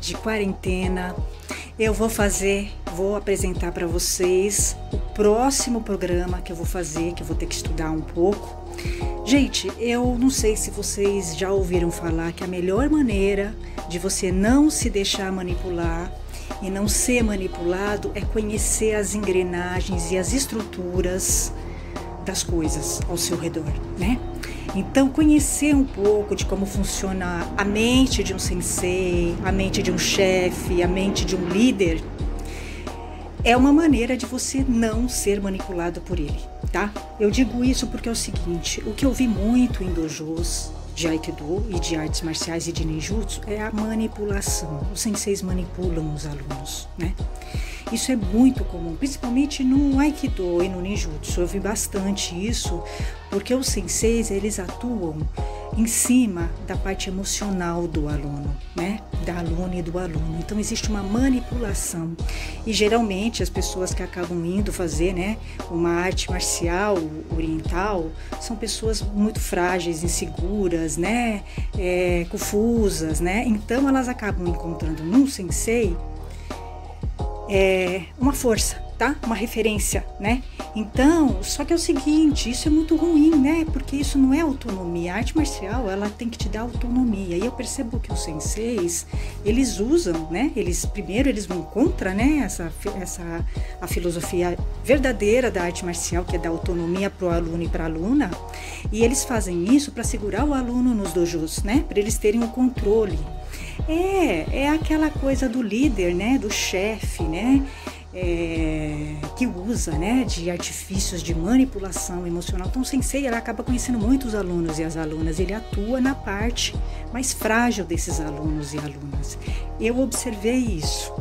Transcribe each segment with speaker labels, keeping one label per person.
Speaker 1: de quarentena, eu vou apresentar para vocês o próximo programa que eu vou fazer, que eu vou ter que estudar um pouco. Gente, eu não sei se vocês já ouviram falar que a melhor maneira de você não se deixar manipular e não ser manipulado é conhecer as engrenagens e as estruturas das coisas ao seu redor, né? Então, conhecer um pouco de como funciona a mente de um sensei, a mente de um chefe, a mente de um líder, é uma maneira de você não ser manipulado por ele, tá? Eu digo isso porque é o seguinte, o que eu vi muito em dojos de Aikido e de artes marciais e de ninjutsu é a manipulação. Os senseis manipulam os alunos, né? Isso é muito comum, principalmente no Aikido e no ninjutsu. Eu vi bastante isso, porque os senseis, eles atuam em cima da parte emocional do aluno, né? Da aluna e do aluno. Então existe uma manipulação. E geralmente as pessoas que acabam indo fazer, né, uma arte marcial oriental são pessoas muito frágeis, inseguras, né? Confusas, né? Então elas acabam encontrando num sensei uma força, tá? Uma referência, né? Então, só que é o seguinte, isso é muito ruim, né? Porque isso não é autonomia. A arte marcial, ela tem que te dar autonomia. E eu percebo que os senseis, eles usam, né? Primeiro eles vão contra, né? A filosofia verdadeira da arte marcial, que é dar autonomia para o aluno e para a aluna. E eles fazem isso para segurar o aluno nos dojos, né? Para eles terem o controle. É aquela coisa do líder, né? Do chefe, né? Que usa, né, de artifícios de manipulação emocional. Então o sensei, ela acaba conhecendo muito os alunos e as alunas, ele atua na parte mais frágil desses alunos e alunas. Eu observei isso.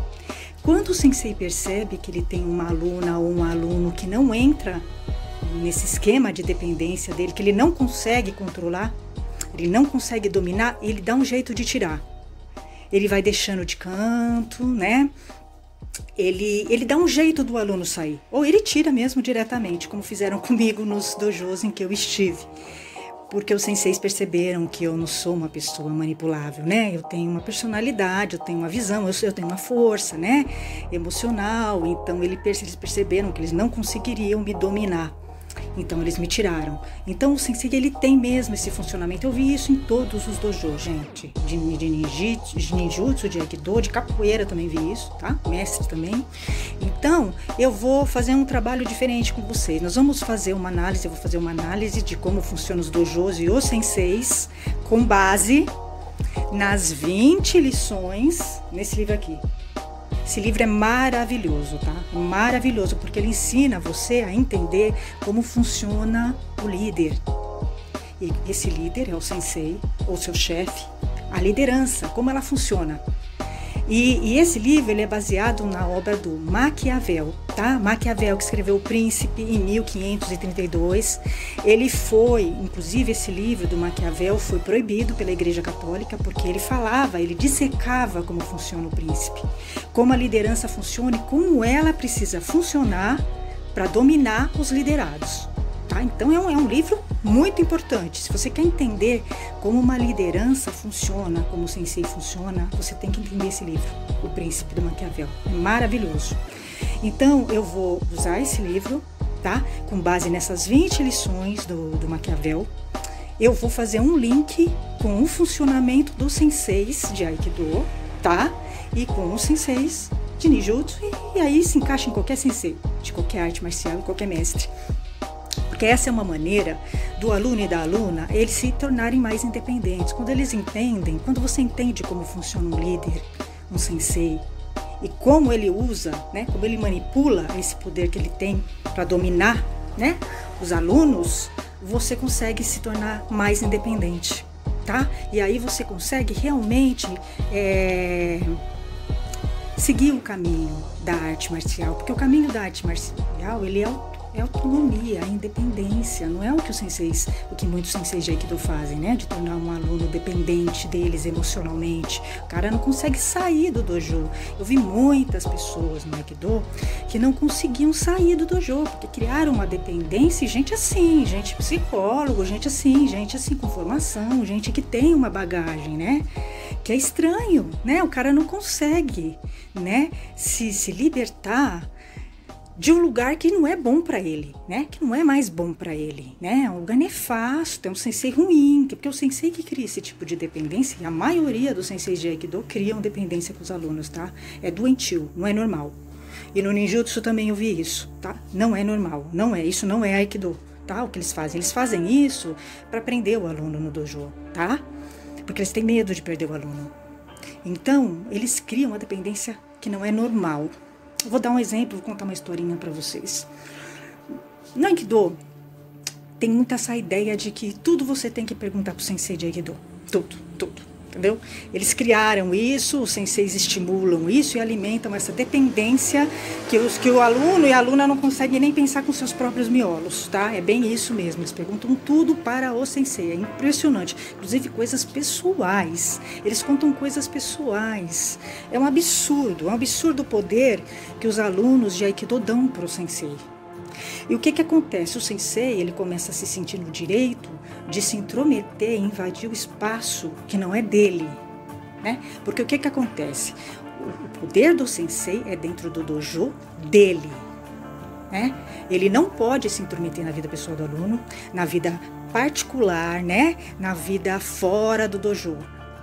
Speaker 1: Quando o sensei percebe que ele tem uma aluna ou um aluno que não entra nesse esquema de dependência dele, que ele não consegue controlar, ele não consegue dominar, ele dá um jeito de tirar. Ele vai deixando de canto, né? Ele dá um jeito do aluno sair, ou ele tira mesmo diretamente, como fizeram comigo nos dojos em que eu estive, porque os senseis perceberam que eu não sou uma pessoa manipulável, né? Eu tenho uma personalidade, eu tenho uma visão, eu tenho uma força, né? Emocional. Então eles perceberam que eles não conseguiriam me dominar. Então eles me tiraram. Então o sensei, ele tem mesmo esse funcionamento. Eu vi isso em todos os dojos, gente. De ninjutsu, de aikido, de capoeira também vi isso, tá? Mestre também. Então eu vou fazer um trabalho diferente com vocês. Nós vamos fazer uma análise, eu vou fazer uma análise de como funcionam os dojos e os senseis com base nas 20 lições nesse livro aqui. Esse livro é maravilhoso, tá? Maravilhoso, porque ele ensina você a entender como funciona o líder. E esse líder é o sensei, ou seu chefe, a liderança, como ela funciona. E esse livro, ele é baseado na obra do Maquiavel, tá? Maquiavel, que escreveu O Príncipe em 1532. Ele foi, inclusive esse livro do Maquiavel foi proibido pela Igreja Católica, porque ele dissecava como funciona o príncipe, como a liderança funciona e como ela precisa funcionar para dominar os liderados. Tá? Então é um livro muito importante. Se você quer entender como uma liderança funciona, como o sensei funciona, você tem que entender esse livro, O Príncipe do Maquiavel. É maravilhoso. Então eu vou usar esse livro, tá? Com base nessas 20 lições do Maquiavel. Eu vou fazer um link com o funcionamento dos senseis de Aikido, tá? E com os senseis de ninjutsu, e aí se encaixa em qualquer sensei, de qualquer arte marcial e qualquer mestre. Porque essa é uma maneira do aluno e da aluna eles se tornarem mais independentes. Quando você entende como funciona um líder, um sensei, e como ele usa, né, como ele manipula esse poder que ele tem para dominar, né, os alunos, você consegue se tornar mais independente, tá? E aí você consegue realmente seguir o caminho da arte marcial, porque o caminho da arte marcial, ele é é autonomia, é independência. Não é o que os senseis, o que muitos senseis de Aikido fazem, né? De tornar um aluno dependente deles emocionalmente. O cara não consegue sair do dojo. Eu vi muitas pessoas no Aikido que não conseguiam sair do dojo, porque criaram uma dependência, e gente assim, gente psicólogo, gente assim com formação, gente que tem uma bagagem, né? Que é estranho, né? O cara não consegue, né? Se libertar de um lugar que não é bom para ele, né? Que não é mais bom para ele, né? É um lugar nefasto, é um sensei ruim, porque o sensei que cria esse tipo de dependência, e a maioria dos senseis de Aikido criam dependência com os alunos, tá? É doentio, não é normal. E no ninjutsu também eu vi isso, tá? Não é normal, isso não é Aikido, tá? O que eles fazem isso para prender o aluno no dojo, tá? Porque eles têm medo de perder o aluno. Então, eles criam uma dependência que não é normal. Eu vou dar um exemplo, vou contar uma historinha para vocês. No Aikido, tem muito essa ideia de que tudo você tem que perguntar pro sensei de Aikido. Tudo, entendeu? Eles criaram isso, os senseis estimulam isso e alimentam essa dependência que o aluno e a aluna não conseguem nem pensar com seus próprios miolos, tá? É bem isso mesmo, eles perguntam tudo para o sensei, é impressionante. Inclusive coisas pessoais, eles contam coisas pessoais. É um absurdo o poder que os alunos de Aikido dão para o sensei. E o que acontece? O sensei, ele começa a se sentir no direito de se intrometer e invadir o espaço que não é dele, né? Porque o que acontece? O poder do sensei é dentro do dojo dele, né? Ele não pode se intrometer na vida pessoal do aluno, na vida particular, né? Na vida fora do dojo.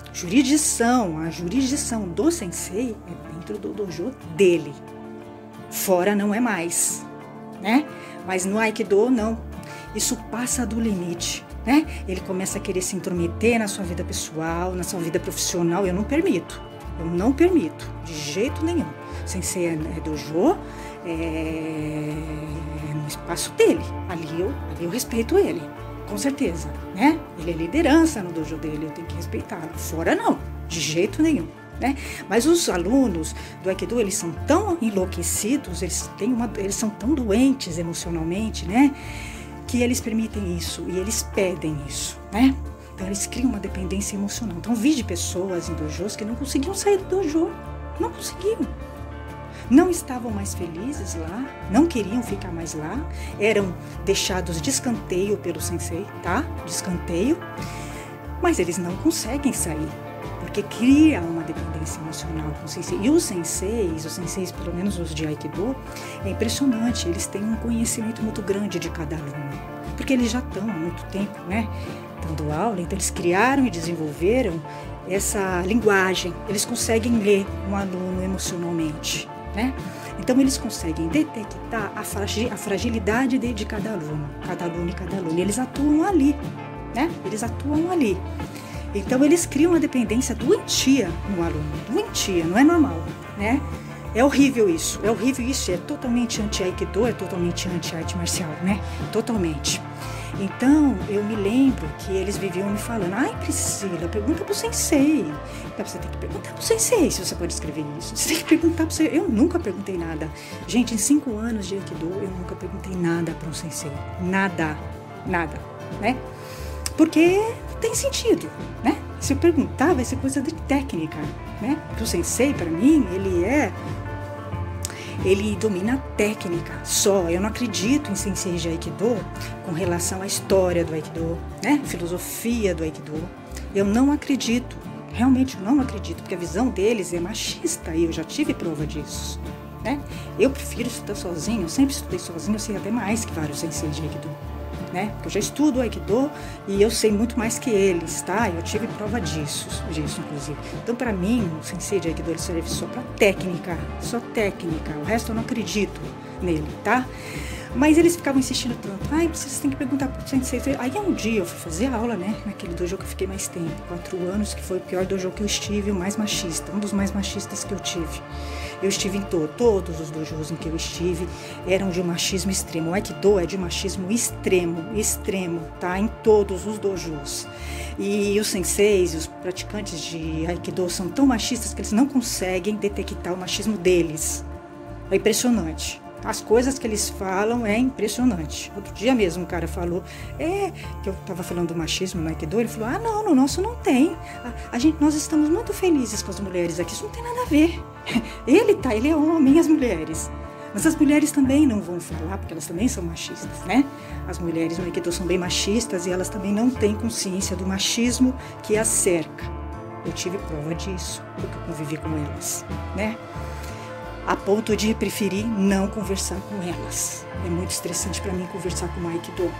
Speaker 1: A jurisdição do sensei é dentro do dojo dele. Fora não é mais, né? Mas no Aikido não, isso passa do limite, né? Ele começa a querer se intrometer na sua vida pessoal, na sua vida profissional. Eu não permito, de jeito nenhum. Sensei é dojo, é no espaço dele, ali eu respeito ele, com certeza, né? Ele é liderança no dojo dele, eu tenho que respeitá-lo. Fora não, de jeito nenhum. Né? Mas os alunos do Aikido, eles são tão enlouquecidos, eles são tão doentes emocionalmente, né? Que eles permitem isso e eles pedem isso, né? Então eles criam uma dependência emocional. Então vi de pessoas em dojos que não conseguiam sair do dojo, não conseguiam. Não estavam mais felizes lá, não queriam ficar mais lá, eram deixados de escanteio pelo sensei, tá? De escanteio, mas eles não conseguem sair. Porque cria uma dependência emocional com o sensei. E os senseis, pelo menos os de Aikido, é impressionante, eles têm um conhecimento muito grande de cada aluno. Porque eles já estão há muito tempo, né, dando aula, então eles criaram e desenvolveram essa linguagem. Eles conseguem ler um aluno emocionalmente, né? Então eles conseguem detectar a fragilidade de cada aluno e cada aluna. E eles atuam ali, né? Então eles criam uma dependência doentia no aluno, doentia, não é normal, né? É horrível isso, é totalmente anti-Aikido, é totalmente anti-arte marcial, né? Totalmente. Então, eu me lembro que eles viviam me falando, ai Priscila, pergunta pro sensei. Então, você tem que perguntar pro sensei se você pode escrever isso. Você tem que perguntar pro sensei. Eu nunca perguntei nada. Gente, em 5 anos de Aikido, eu nunca perguntei nada para um sensei. Nada, né? Porque tem sentido, né? Se eu perguntar, vai ser coisa de técnica, né? Porque o sensei, para mim, ele domina a técnica só. Eu não acredito em sensei de Aikido com relação à história do Aikido, né? Filosofia do Aikido. Eu não acredito, realmente não acredito, porque a visão deles é machista e eu já tive prova disso, né? Eu prefiro estudar sozinho, eu sempre estudei sozinho, eu sei até mais que vários senseis de Aikido, né? Porque eu já estudo Aikido e eu sei muito mais que eles, tá? Eu tive prova disso inclusive. Então, para mim, o sensei de Aikido ele serve só para técnica, o resto eu não acredito nele, tá? Mas eles ficavam insistindo tanto, ai, você tem que perguntar pro sensei. Aí um dia eu fui fazer aula, né, naquele dojo que eu fiquei mais tempo, 4 anos, que foi o pior dojo que eu estive, o mais machista, um dos mais machistas que eu tive. Eu estive em todos os dojos em que eu estive, eram de um machismo extremo. O Aikido é de machismo extremo, tá? Em todos os dojos. E os senseis, os praticantes de Aikido são tão machistas que eles não conseguem detectar o machismo deles. É impressionante, As coisas que eles falam é impressionante. Outro dia mesmo um cara falou, que eu estava falando do machismo no Aikido, ele falou, não, no nosso não tem. Nós estamos muito felizes com as mulheres aqui, isso não tem nada a ver. Ele é homem, as mulheres. Mas as mulheres também não vão falar, porque elas também são machistas, né? As mulheres no Aikido são bem machistas e elas também não têm consciência do machismo que as cerca. Eu tive prova disso, porque eu convivi com elas, né? A ponto de preferir não conversar com elas. É muito estressante para mim conversar com uma Aikidoka,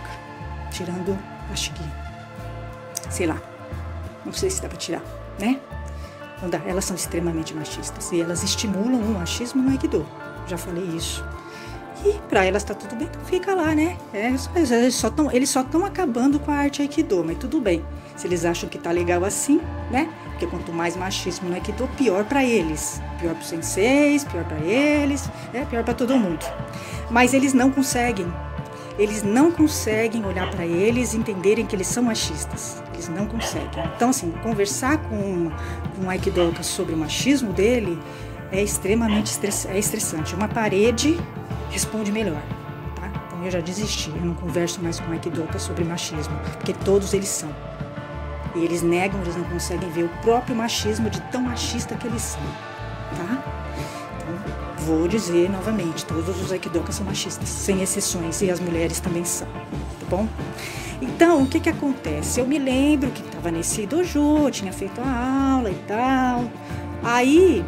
Speaker 1: tirando a Shigi. Sei lá, não sei se dá para tirar, né? Não dá, elas são extremamente machistas e elas estimulam o machismo no Aikido. Já falei isso. E para elas tá tudo bem, então fica lá, né? Eles só estão acabando com a arte Aikido, mas tudo bem. Se eles acham que tá legal assim, né? Porque quanto mais machismo no Aikido, pior para eles. Pior para os senseis, pior para eles, pior para todo mundo. Mas eles não conseguem. Eles não conseguem olhar para eles e entenderem que eles são machistas. Eles não conseguem. Então, assim, conversar com um Aikidoka sobre o machismo dele é extremamente estressante. Uma parede responde melhor, tá? Então eu já desisti. Eu não converso mais com Aikidoka sobre machismo, porque todos eles são. E eles negam, eles não conseguem ver o próprio machismo de tão machista que eles são, tá? Então, vou dizer novamente, todos os Aikidokas são machistas, sem exceções, e as mulheres também são, tá bom? Então, o que acontece? Eu me lembro que estava nesse dojo, tinha feito a aula e tal, aí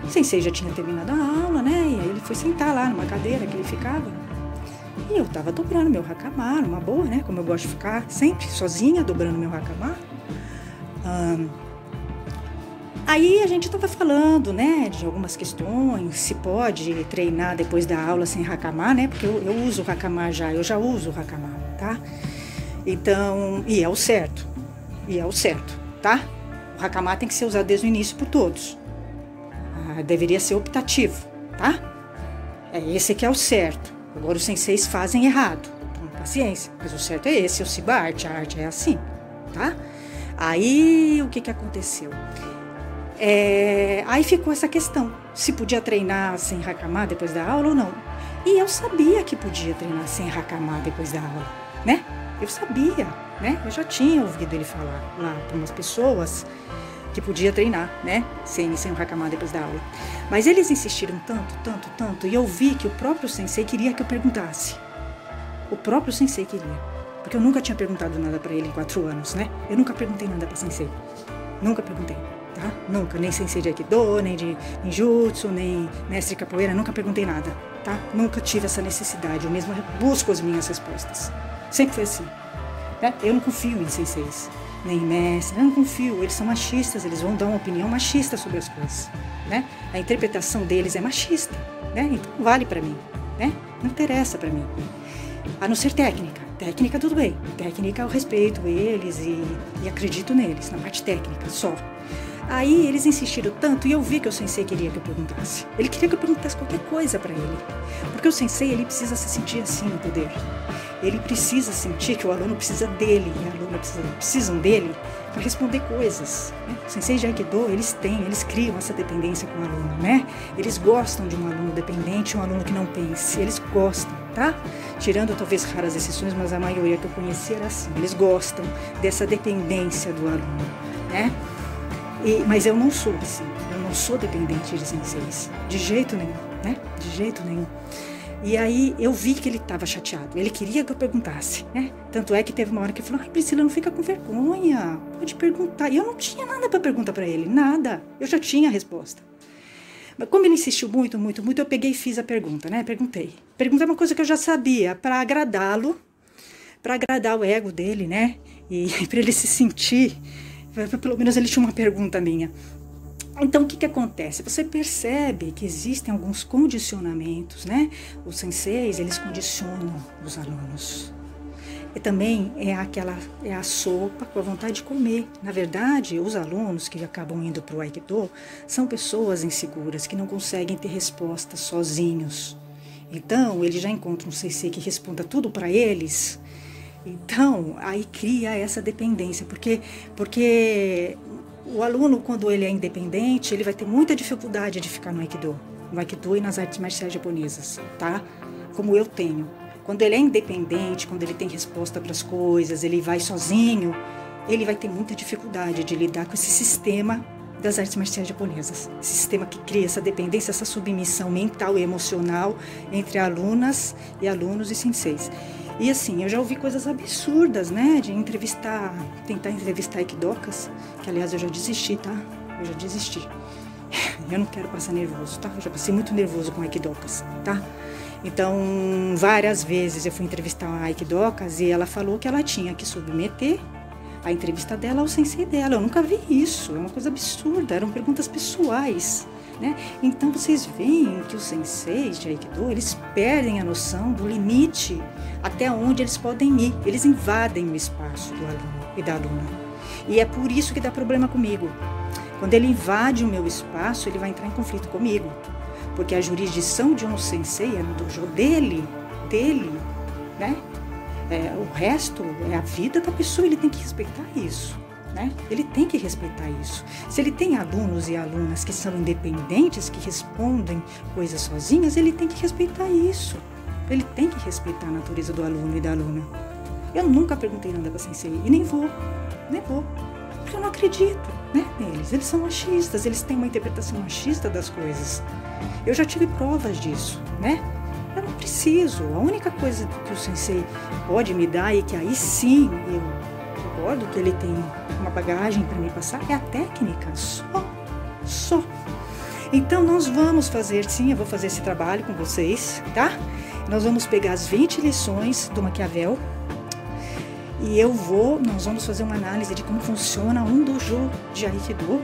Speaker 1: o sensei já tinha terminado a aula, né? E aí ele foi sentar lá numa cadeira que ele ficava. E eu tava dobrando meu hakama, numa boa, né? Como eu gosto de ficar sempre sozinha, dobrando meu hakama. Aí a gente tava falando, né? De algumas questões, se pode treinar depois da aula sem hakama, né? Porque eu uso o hakama já, eu já uso o hakama, tá? Então, e é o certo, tá? O hakama tem que ser usado desde o início por todos. Deveria ser optativo, tá? Esse que é o certo. Agora os senseis fazem errado. Então, paciência. Mas o certo é esse, o Shiba Arte. A arte é assim, tá? Aí, o que aconteceu? Aí ficou essa questão. Se podia treinar sem hakama depois da aula ou não. E eu sabia que podia treinar sem hakama depois da aula, né? Eu sabia, né? Eu já tinha ouvido ele falar lá para umas pessoas que podia treinar, né? Sem o hakama depois da aula. Mas eles insistiram tanto, e eu vi que o próprio sensei queria que eu perguntasse. O próprio sensei queria. Porque eu nunca tinha perguntado nada pra ele em 4 anos, né? Eu nunca perguntei nada pra sensei. Nunca perguntei, tá? Nunca. Nem sensei de Aikido, nem de ninjutsu, nem mestre de capoeira, nunca perguntei nada, tá? Nunca tive essa necessidade. Eu mesmo busco as minhas respostas. Sempre foi assim, né? Eu não confio em senseis, nem em mestre. Eu não confio. Eles são machistas, eles vão dar uma opinião machista sobre as coisas, né? A interpretação deles é machista, né? Então vale pra mim, né? Não interessa pra mim. A não ser técnica. Técnica tudo bem. Técnica eu respeito eles e acredito neles, na parte técnica só. Aí eles insistiram tanto e eu vi que o sensei queria que eu perguntasse. Ele queria que eu perguntasse qualquer coisa pra ele. Porque o sensei, ele precisa se sentir assim no poder. Ele precisa sentir que o aluno precisa dele e a aluna precisam dele para responder coisas, né? Os senseis de Aikido, eles criam essa dependência com o aluno, né? Eles gostam de um aluno dependente, um aluno que não pense, eles gostam, tá? Tirando talvez raras exceções, mas a maioria que eu conheci era assim, eles gostam dessa dependência do aluno, né? Mas eu não sou assim, eu não sou dependente de senseis, de jeito nenhum, né? De jeito nenhum. E aí eu vi que ele estava chateado, ele queria que eu perguntasse, né? Tanto é que teve uma hora que ele falou, ai Priscila, não fica com vergonha, pode perguntar. E eu não tinha nada para perguntar para ele, nada, eu já tinha a resposta. Mas como ele insistiu muito, eu peguei e fiz a pergunta, né? Perguntei uma coisa que eu já sabia, para agradá-lo, para agradar o ego dele, né? E para ele se sentir, pelo menos ele tinha uma pergunta minha. Então, o que acontece? Você percebe que existem alguns condicionamentos, né? Os senseis, eles condicionam os alunos. E também é a sopa com a vontade de comer. Na verdade, os alunos que acabam indo para o Aikido são pessoas inseguras, que não conseguem ter respostas sozinhos. Então, eles já encontram um sensei que responda tudo para eles. Então, aí cria essa dependência, porque o aluno, quando ele é independente, ele vai ter muita dificuldade de ficar no Aikido, no Aikido e nas artes marciais japonesas, tá? Como eu tenho. Quando ele é independente, quando ele tem resposta para as coisas, ele vai sozinho, ele vai ter muita dificuldade de lidar com esse sistema das artes marciais japonesas. Esse sistema que cria essa dependência, essa submissão mental e emocional entre alunas e alunos e senseis. E assim, eu já ouvi coisas absurdas, né? De tentar entrevistar aikidokas, que aliás eu já desisti, tá? Eu já desisti. Eu não quero passar nervoso, tá? Eu já passei muito nervoso com aikidokas, tá? Então, várias vezes eu fui entrevistar uma aikidokas e ela falou que ela tinha que submeter a entrevista dela ao sensei dela. Eu nunca vi isso, é uma coisa absurda, eram perguntas pessoais, né? Então vocês veem que os senseis de Aikido, eles perdem a noção do limite até onde eles podem ir, eles invadem o espaço do aluno e da aluna. E é por isso que dá problema comigo. Quando ele invade o meu espaço, ele vai entrar em conflito comigo, porque a jurisdição de um sensei é no dojo dele, né? O resto é a vida da pessoa, ele tem que respeitar isso, né? Ele tem que respeitar isso. Se ele tem alunos e alunas que são independentes, que respondem coisas sozinhas, ele tem que respeitar isso. Ele tem que respeitar a natureza do aluno e da aluna. Eu nunca perguntei nada para sensei e nem vou, porque eu não acredito, né, neles. Eles são machistas, eles têm uma interpretação machista das coisas. Eu já tive provas disso, né? Eu não preciso. A única coisa que o sensei pode me dar e que aí sim eu concordo que ele tem uma bagagem para me passar é a técnica, só. Então nós vamos fazer, sim, eu vou fazer esse trabalho com vocês, tá? Nós vamos pegar as 20 lições do Maquiavel e nós vamos fazer uma análise de como funciona um dojo de Aikido.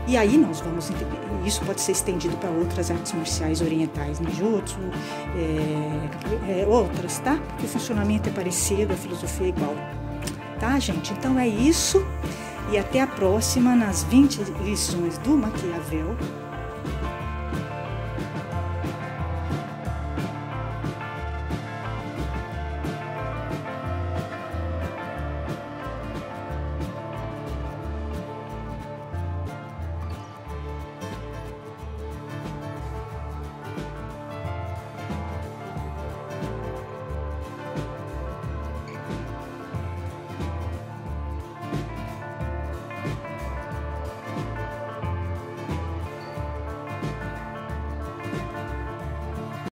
Speaker 1: E aí nós vamos entender, isso pode ser estendido para outras artes marciais orientais, ninjutsu, outras, tá? Porque o funcionamento é parecido, a filosofia é igual. Tá, gente? Então é isso. E até a próxima nas 20 lições do Maquiavel.